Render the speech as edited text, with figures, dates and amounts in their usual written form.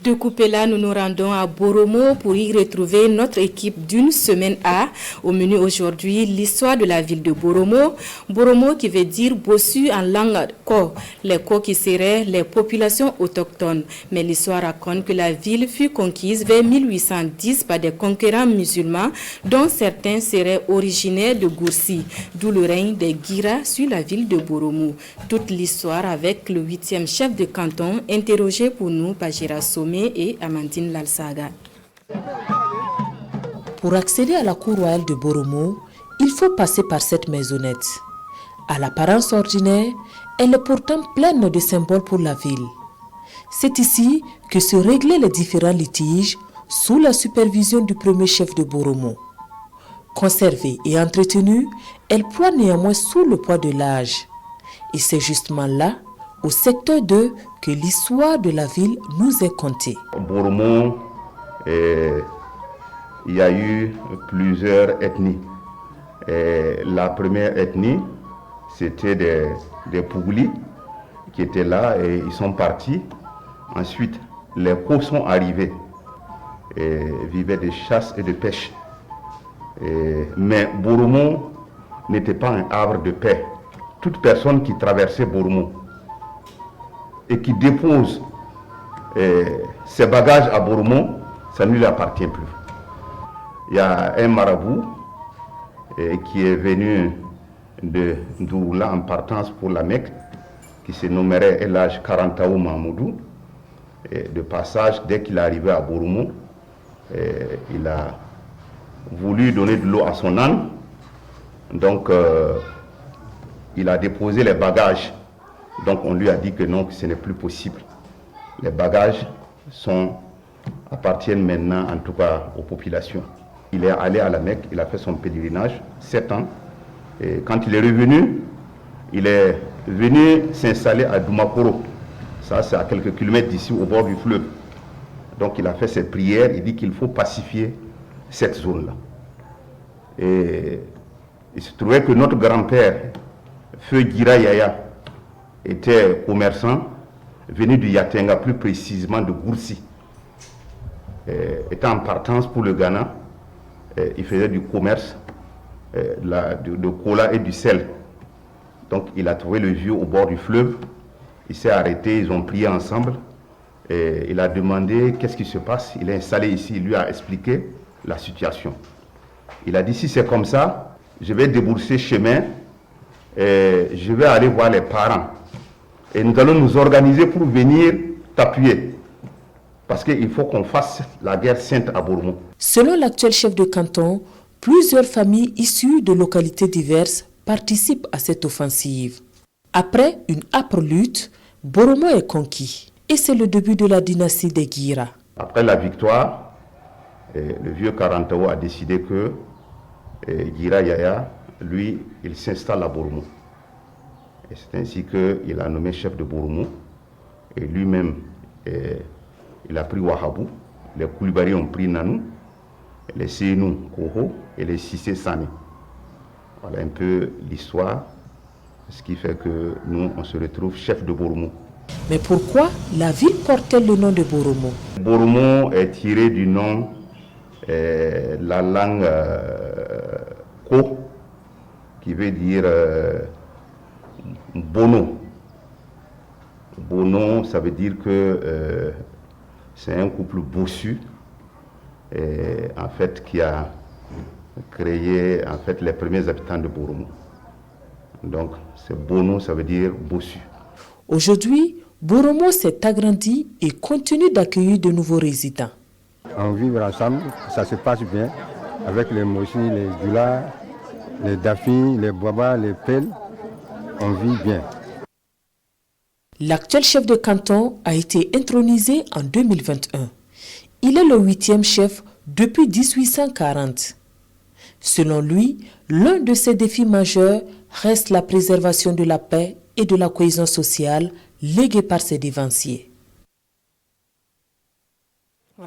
De Coupéla, nous nous rendons à Boromo pour y retrouver notre équipe d'une semaine A. Au menu aujourd'hui, l'histoire de la ville de Boromo. Boromo qui veut dire bossu en langue Ko. Les Ko qui seraient les populations autochtones. Mais l'histoire raconte que la ville fut conquise vers 1810 par des conquérants musulmans dont certains seraient originaires de Goursi, d'où le règne des Guira sur la ville de Boromo. Toute l'histoire avec le 8e chef de canton interrogé pour nous par Gérard Sommet et Amandine Lalsaga. Pour accéder à la cour royale de Boromo, il faut passer par cette maisonnette. À l'apparence ordinaire, elle est pourtant pleine de symboles pour la ville. C'est ici que se réglaient les différents litiges sous la supervision du premier chef de Boromo. Conservée et entretenue, elle ploie néanmoins sous le poids de l'âge. Et c'est justement là, au secteur 2, que l'histoire de la ville nous est contée. Boromo, il y a eu plusieurs ethnies. La première ethnie, c'était des Pouglis qui étaient là et ils sont partis. Ensuite, les Ko sont arrivés et vivaient de chasse et de pêche. Mais Boromo n'était pas un havre de paix. Toute personne qui traversait Boromo et qui dépose ses bagages à Boromo, ça ne lui appartient plus. Il y a un marabout qui est venu de Douroula en partance pour la Mecque, qui se nommerait El Hadj Karantaou Mahmoudou. De passage, dès qu'il est arrivé à Boromo, il a voulu donner de l'eau à son âne. Donc, il a déposé les bagages. Donc on lui a dit que non, que ce n'est plus possible. Les bagages appartiennent maintenant en tout cas aux populations. Il est allé à la Mecque, il a fait son pèlerinage, 7 ans. Et quand il est revenu, il est venu s'installer à Doumakoro. Ça, c'est à quelques kilomètres d'ici, au bord du fleuve. Donc il a fait ses prières, il dit qu'il faut pacifier cette zone-là. Et il se trouvait que notre grand-père, Feu Guira Yaya, était commerçant, venu du Yatenga, plus précisément de Goursi. Étant en partance pour le Ghana, il faisait du commerce de cola et du sel. Donc il a trouvé le vieux au bord du fleuve, il s'est arrêté, ils ont prié ensemble. Il a demandé qu'est-ce qui se passe, il est installé ici, il lui a expliqué la situation. Il a dit si c'est comme ça, je vais débourser chemin, je vais aller voir les parents. Et nous allons nous organiser pour venir t'appuyer. Parce qu'il faut qu'on fasse la guerre sainte à Boromo. Selon l'actuel chef de canton, plusieurs familles issues de localités diverses participent à cette offensive. Après une âpre lutte, Boromo est conquis. Et c'est le début de la dynastie des Guira. Après la victoire, le vieux Karantaou a décidé que Guira Yaya, lui, il s'installe à Boromo. Et c'est ainsi qu'il a nommé chef de Boromo. Et lui-même, il a pris Wahabou. Les Koulibaly ont pris Nanou. Les Seynou Koho et les Sissé Sani. Voilà un peu l'histoire. Ce qui fait que nous, on se retrouve chef de Boromo. Mais pourquoi la ville porte-t-elle le nom de Boromo? Boromo est tiré du nom, la langue Ko, qui veut dire Bono. Bono, ça veut dire que c'est un couple bossu, en fait, qui a créé en fait les premiers habitants de Boromo. Donc, c'est Bono, ça veut dire bossu. Aujourd'hui, Boromo s'est agrandi et continue d'accueillir de nouveaux résidents. On vit ensemble, ça se passe bien, avec les Moshi, les Dula, les Dafi, les Baba, les Pel, on vit bien. L'actuel chef de canton a été intronisé en 2021. Il est le 8e chef depuis 1840. Selon lui, l'un de ses défis majeurs reste la préservation de la paix et de la cohésion sociale léguée par ses dévanciers.